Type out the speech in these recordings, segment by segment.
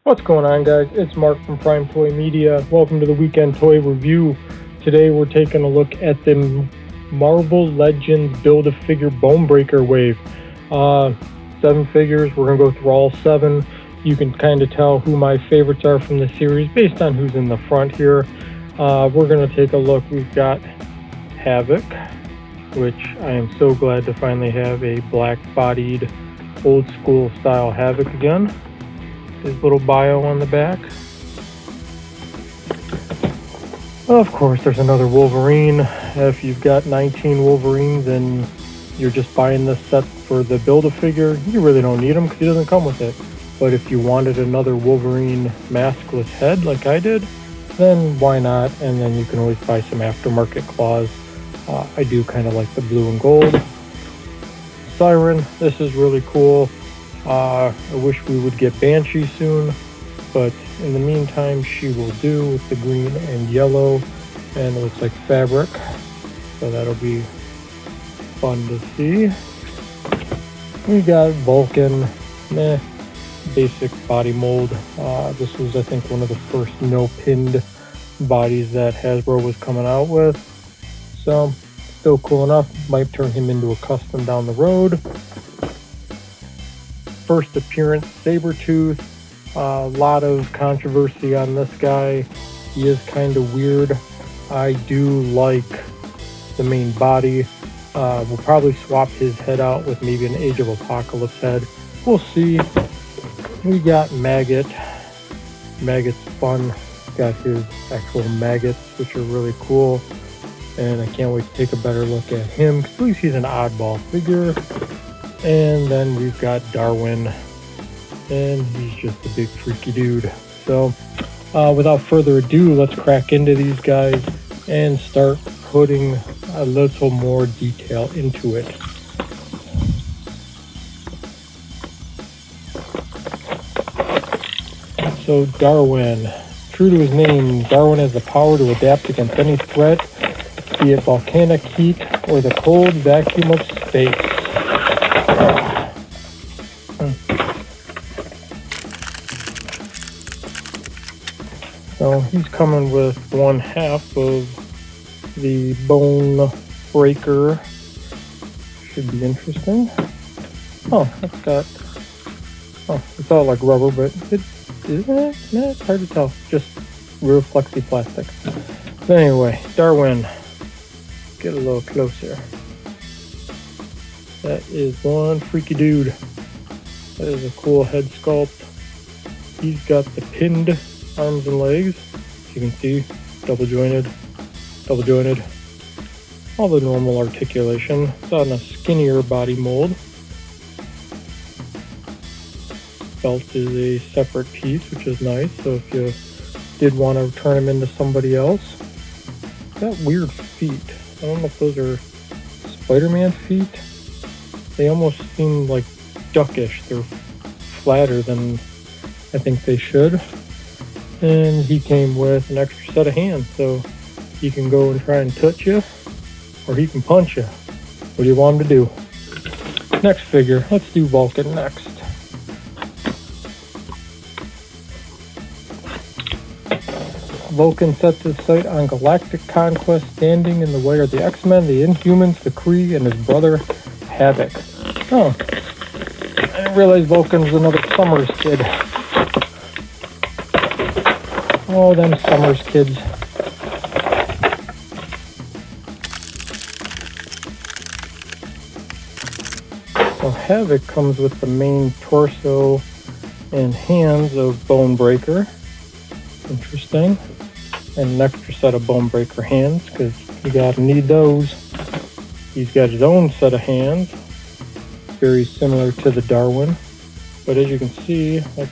What's going on, guys? It's Mark from Prime Toy Media. Welcome to the weekend toy review. Today we're taking a look at the Marvel Legends Build-A-Figure Bonebreaker wave. 7 figures. We're going to go through all 7. You can kind of tell who my favorites are from the series based on who's in the front here. We're going to take a look. We've got Havoc, which I am so glad to finally have a black-bodied, old-school style Havoc again. His little bio on the back. Of course, there's another Wolverine. If you've got 19 Wolverines and you're just buying this set for the Build-A-Figure, you really don't need him because he doesn't come with it. But if you wanted another Wolverine maskless head like I did, then why not? And then you can always buy some aftermarket claws. I do kind of like the blue and gold. Siren, this is really cool. I wish we would get Banshee soon, but in the meantime she will do with the green and yellow, and it looks like fabric, so that'll be fun to see. We got Vulcan, basic body mold. This was, I think, one of the first no-pinned bodies that Hasbro was coming out with, so still cool enough. Might turn him into a custom down the road. First appearance, Sabertooth. A lot of controversy on this guy. He is kind of weird. I do like the main body. We'll probably swap his head out with maybe an Age of Apocalypse head. We'll see. We got Maggot. Maggot's fun. Got his actual maggots, which are really cool. And I can't wait to take a better look at him, because at least he's an oddball figure. And then we've got Darwin, and he's just a big freaky dude. So without further ado, let's crack into these guys and start putting a little more detail into it. So Darwin, true to his name, Darwin has the power to adapt against any threat, be it volcanic heat or the cold vacuum of space. So he's coming with 1/2 of the Bone Breaker. Should be interesting. Oh, that's got... Oh, it's all like rubber, but isn't it? Nah, it's hard to tell. Just real flexy plastic. But anyway, Darwin. Get a little closer. That is one freaky dude. That is a cool head sculpt. He's got the pinned arms and legs. As you can see, double jointed, all the normal articulation. It's on a skinnier body mold. Belt is a separate piece, which is nice, so if you did want to turn him into somebody else. Got weird feet. I don't know if those are Spider-Man feet. They almost seem like duckish. They're flatter than I think they should. And he came with an extra set of hands, so he can go and try and touch you, or he can punch you. What do you want him to do? Next figure, let's do Vulcan next. Vulcan sets his sight on galactic conquest. Standing in the way are the X-Men, the Inhumans, the Kree, and his brother Havoc. Oh, I didn't realize Vulcan was another Summers kid. Oh, them Summers kids. So Havoc comes with the main torso and hands of Bonebreaker. Interesting. And an extra set of Bonebreaker hands, because you gotta need those. He's got his own set of hands, very similar to the Darwin. But as you can see, like,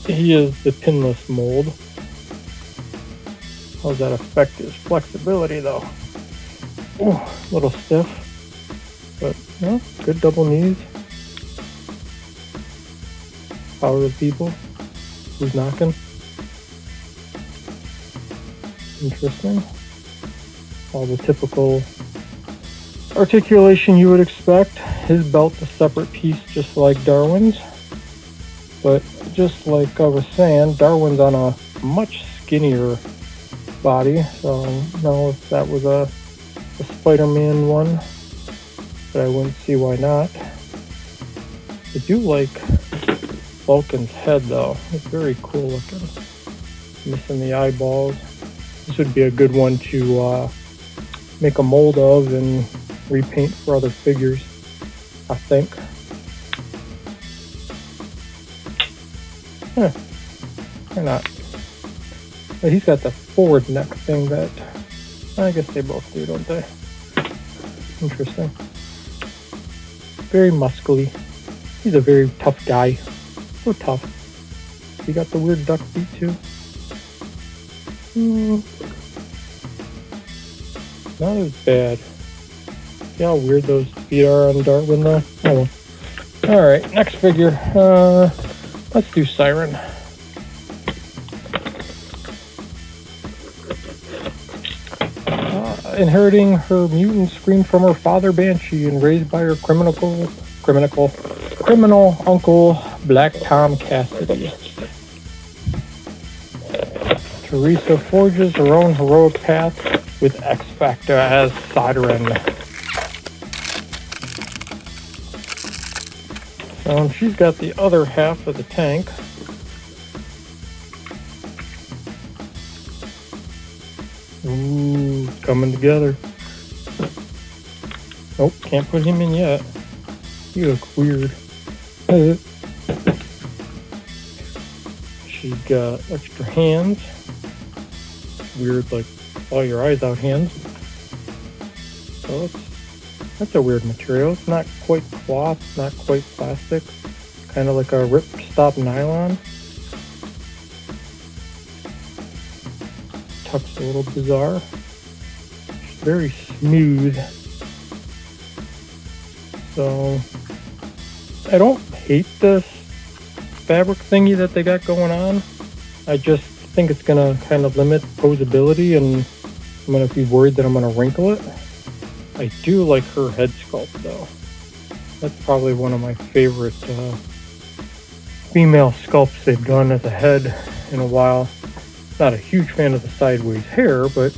he is the pinless mold. How does that affect his flexibility, though? Ooh, a little stiff, but yeah, good double knees. Power of people. Who's knocking? Interesting. All the typical articulation you would expect. His belt's a separate piece, just like Darwin's, but just like I was saying, Darwin's on a much skinnier body, so I don't know if that was a Spider-Man one, but I wouldn't see why not. I do like Vulcan's head though. It's very cool looking. Missing the eyeballs. This would be a good one to make a mold of and repaint for other figures, I think. Or not. But he's got the forward neck thing that I guess they both do, don't they? Interesting. Very muscly. He's a very tough guy. So tough. He got the weird duck feet too. Not as bad. See how weird those feet are on Darwin though? Oh well. Alright, next figure. Let's do Siren. Inheriting her mutant scream from her father Banshee and raised by her criminal uncle Black Tom Cassidy. Teresa forges her own heroic path with X Factor as Siren. So she's got the other half of the tank. Ooh, it's coming together. Nope, can't put him in yet. You look weird. She's got extra hands. Weird, like all your eyes out hands. So that's a weird material. It's not quite cloth, not quite plastic. Kind of like a rip-stop nylon. Tuck's a little bizarre. It's very smooth. So I don't hate this fabric thingy that they got going on. I just think it's gonna kind of limit posability, and I'm gonna be worried that I'm gonna wrinkle it. I do like her head sculpt though. That's probably one of my favorite female sculpts they've done as a head in a while. Not a huge fan of the sideways hair, but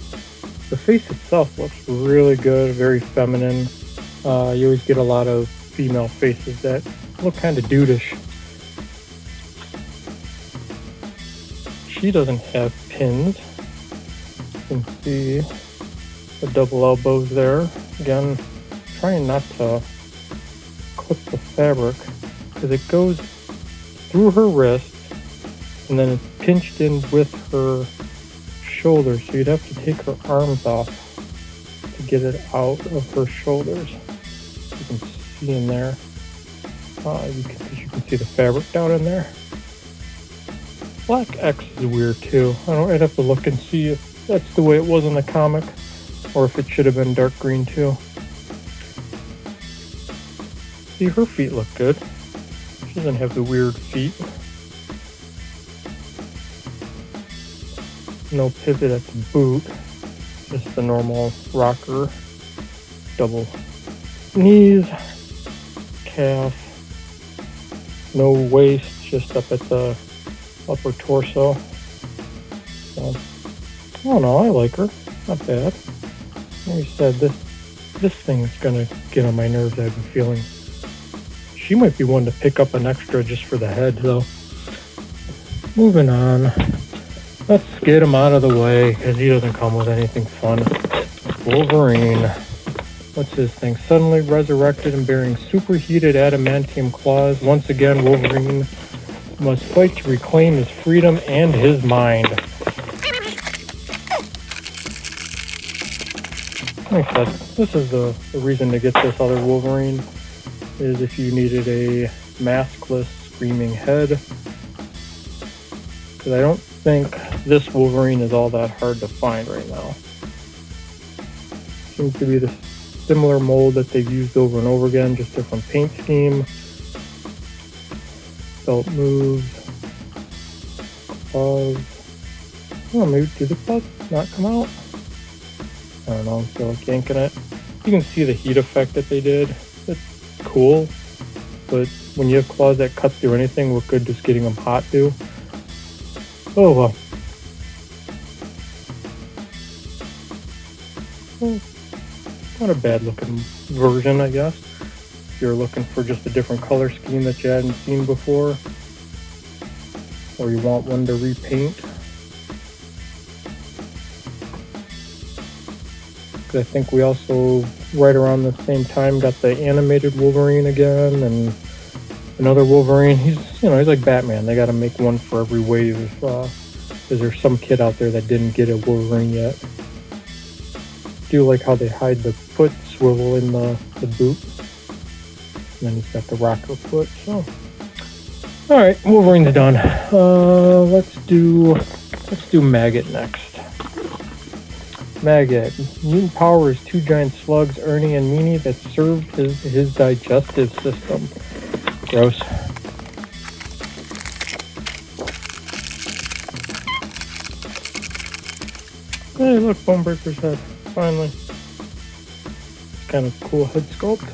the face itself looks really good, very feminine. You always get a lot of female faces that look kind of dudeish. She doesn't have pins. You can see the double elbows there. Again, trying not to clip the fabric because it goes through her wrist and then it's pinched in with her shoulders, so you'd have to take her arms off to get it out of her shoulders. You can see in there. You can see the fabric down in there. Black X is weird too. I'd have to look and see if that's the way it was in the comic, or if it should have been dark green too. See, her feet look good. She doesn't have the weird feet. No pivot at the boot, just the normal rocker, double knees, calf, no waist, just up at the upper torso. So, I don't know, I like her, not bad. Like I said, this thing is gonna get on my nerves, I have a feeling. She might be one to pick up an extra just for the head though. Moving on. Let's get him out of the way, because he doesn't come with anything fun. Wolverine. What's his thing? Suddenly resurrected and bearing superheated adamantium claws. Once again, Wolverine must fight to reclaim his freedom and his mind. Like I said, this is the reason to get this other Wolverine, is if you needed a maskless screaming head. Because I don't think this Wolverine is all that hard to find right now. Seems to be the similar mold that they've used over and over again, just different paint scheme. Belt moves. Claws. Oh, maybe did the claws not come out? I don't know, I feel like yanking it. You can see the heat effect that they did. It's cool. but when you have claws that cut through anything, what good does getting them hot do? Oh well. Well, not a bad looking version, I guess. If you're looking for just a different color scheme that you hadn't seen before, or you want one to repaint. I think we also, right around the same time, got the animated Wolverine again, and another Wolverine. He's like Batman. They got to make one for every wave, because there's some kid out there that didn't get a Wolverine yet. Do like how they hide the foot swivel in the boot, and then he's got the rocker foot. So, all right, Wolverine's done. Let's do Maggot next. Maggot. Mutant power is 2 giant slugs, Ernie and Meanie, that served his digestive system. Gross. Hey, look, Bonebreaker's head. Finally. Kind of cool head sculpt.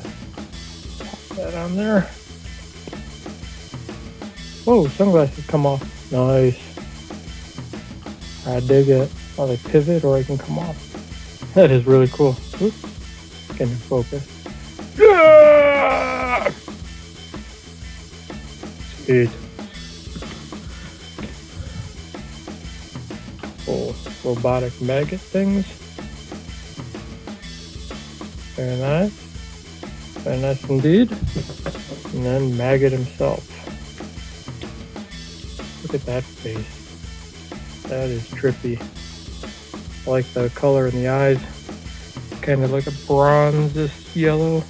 Pop that on there. Whoa, sunglasses come off. Nice. I dig it. Oh, they pivot or I can come off. That is really cool. Oops. Getting in focus. Yeah! Sweet. Cool robotic maggot things. Very nice. Very nice indeed. And then Maggot himself. Look at that face. That is trippy. I like the color in the eyes. Kind of like a bronze-ish yellow.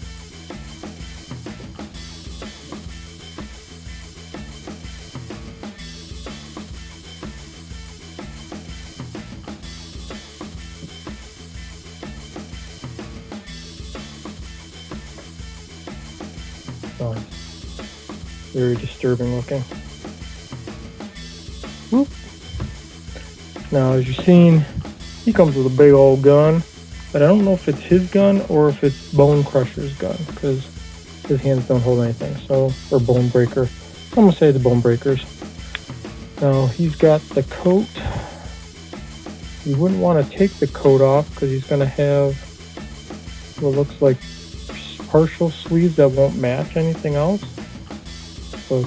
Nice. Very disturbing looking. Whoop. Now, as you've seen, he comes with a big old gun, but I don't know if it's his gun or if it's Bone Crusher's gun, because his hands don't hold anything. So, or Bonebreaker. I'm gonna say the Bonebreakers. Now, he's got the coat. You wouldn't want to take the coat off because he's gonna have what looks like partial sleeves that won't match anything else. But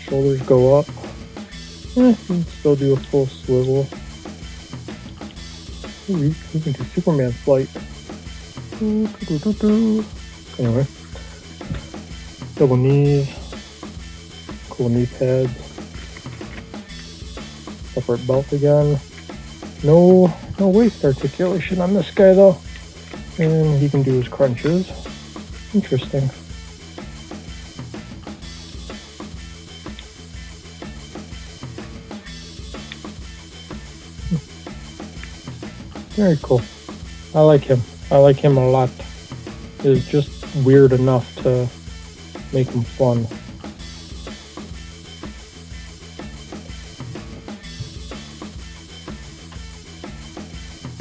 shoulders go up. You can still do a full swivel. Ooh, you can do Superman flight. Anyway. Double knees. Cool knee pads. Separate belt again. No waist articulation on this guy though. And he can do his crunches. Interesting. Very cool. I like him. I like him a lot. It's just weird enough to make him fun.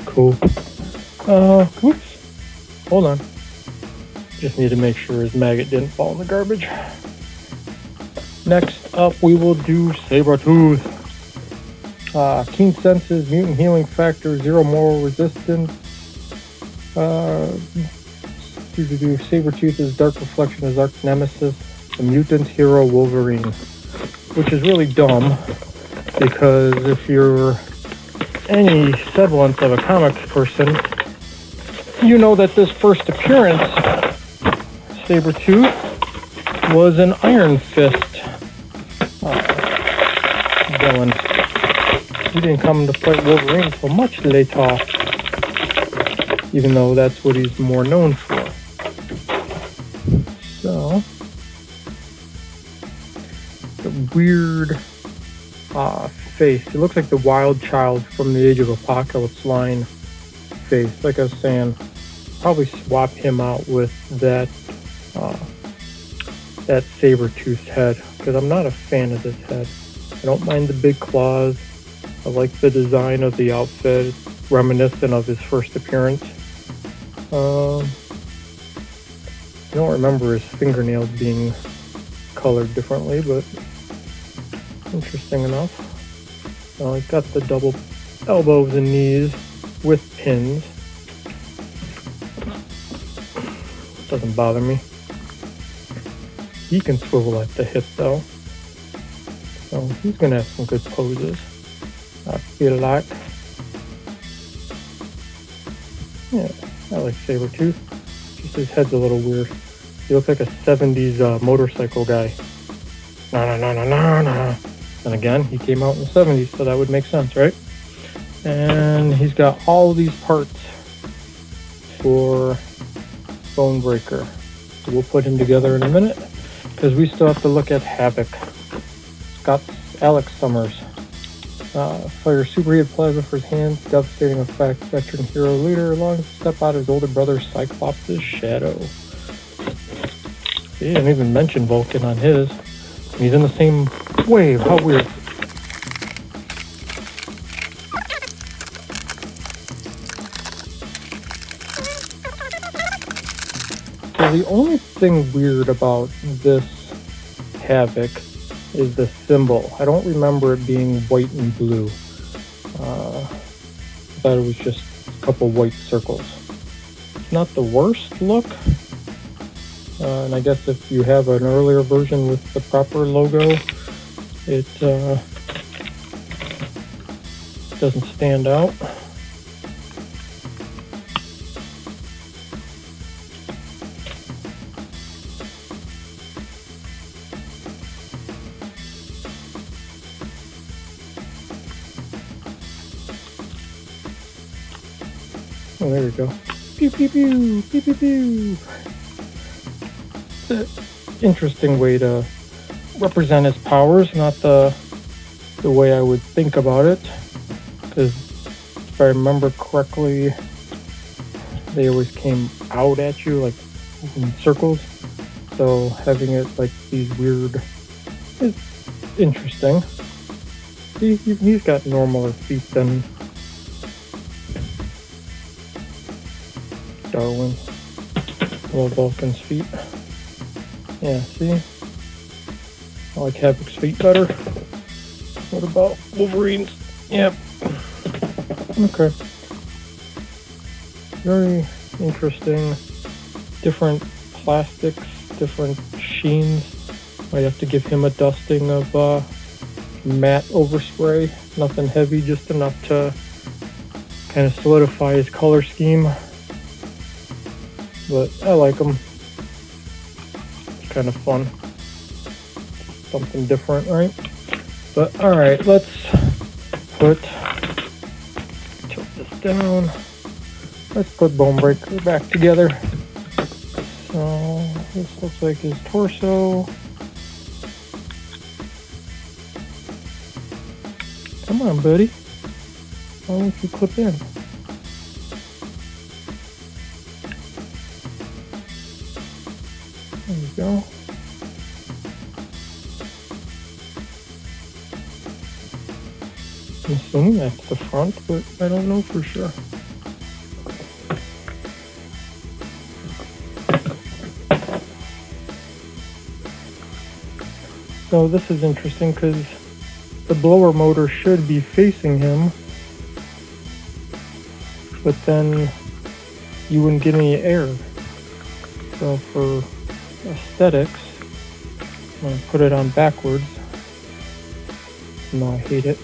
Cool. Oops. Hold on. Just need to make sure his maggot didn't fall in the garbage. Next up, we will do Sabertooth. Keen senses, mutant healing factor, 0 moral resistance. Sabertooth is dark reflection, his arch nemesis, the mutant hero Wolverine. Which is really dumb, because if you're any semblance of a comic person, you know that this first appearance, Sabertooth, was an Iron Fist villain. He didn't come to fight Wolverine until much later, even though that's what he's more known for. So, the weird face. It looks like the wild child from the Age of Apocalypse line face. Like I was saying, probably swap him out with that Sabertooth head, because I'm not a fan of this head. I don't mind the big claws. I like the design of the outfit. It's reminiscent of his first appearance. don't remember his fingernails being colored differently, but interesting enough. He's got the double elbows and knees with pins. Doesn't bother me. He can swivel at the hip though, so he's gonna have some good poses, I feel like. Yeah, I like Sabertooth. Just his head's a little weird. He looks like a 70s motorcycle guy. Na. And again, he came out in the 70s, so that would make sense, right? And he's got all these parts for Bonebreaker. So we'll put him together in a minute, because we still have to look at Havoc. Alex Summers. Fires superheated plasma for his hands, devastating effect, veteran hero leader, long step out his older brother Cyclops' shadow. He didn't even mention Vulcan on his. He's in the same wave, how weird. So the only thing weird about this Havoc is the symbol. I don't remember it being white and blue. I thought it was just a couple white circles. It's not the worst look. And I guess if you have an earlier version with the proper logo, it doesn't stand out. Oh, there we go. Pew, pew, pew, pew, pew, pew. It's an interesting way to represent his powers, not the way I would think about it. Because if I remember correctly, they always came out at you, like in circles. So having it like these weird is interesting. See, he's got normaler feet than Darwin. Little Vulcan's feet. Yeah, see? I like Havoc's feet better. What about Wolverine's? Yep. Okay. Very interesting. Different plastics, different sheens. I have to give him a dusting of matte overspray. Nothing heavy, just enough to kind of solidify his color scheme. But I like them. It's kind of fun. Something different, right? But alright, let's tilt this down. Let's put Bonebreaker back together. So this looks like his torso. Come on, buddy. Why don't you clip in? There we go. I'm assuming that's the front, but I don't know for sure. So this is interesting because the blower motor should be facing him, but then you wouldn't get any air. So for aesthetics, I'm going to put it on backwards. No, I hate it.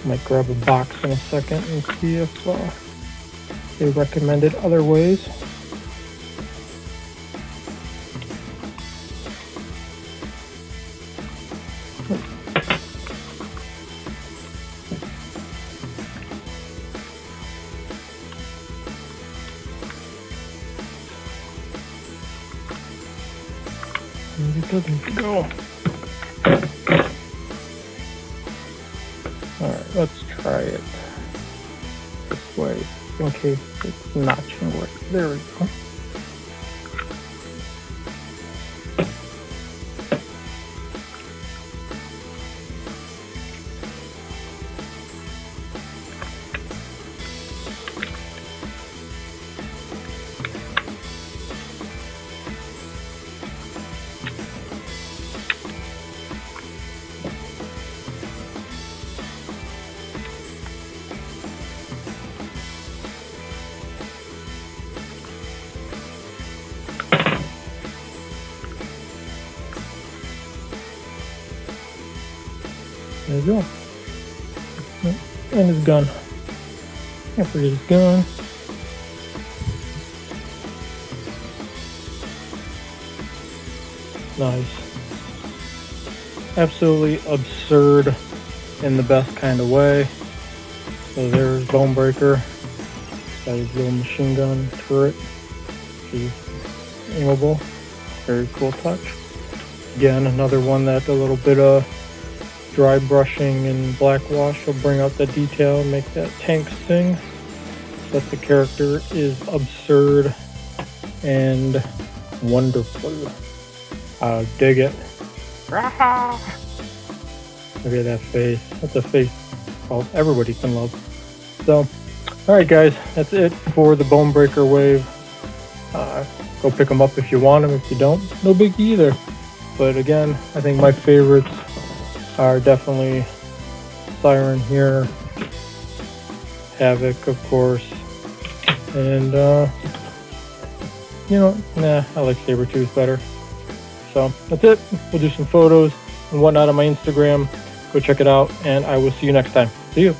Might grab a box in a second and see if they recommended other ways. And it doesn't go. Alright, let's try it this way in case it's notching right. There we go. There you go. And his gun. Can't forget his gun. Nice. Absolutely absurd in the best kind of way. So there's Bonebreaker. Got his little machine gun turret, which is aimable. Very cool touch. Again, another one that a little bit of dry brushing and black wash will bring out the detail and make that tank sting. But the character is absurd and wonderful. I dig it. Look at that face. That's a face everybody can love. So, alright guys, that's it for the Bonebreaker wave. Go pick them up if you want them. If you don't, no biggie either. But again, I think my favorites are definitely Siren here, Havoc, of course, and I like Sabertooth better. So that's it. We'll do some photos and whatnot on my Instagram. Go check it out, and I will see you next time. See you.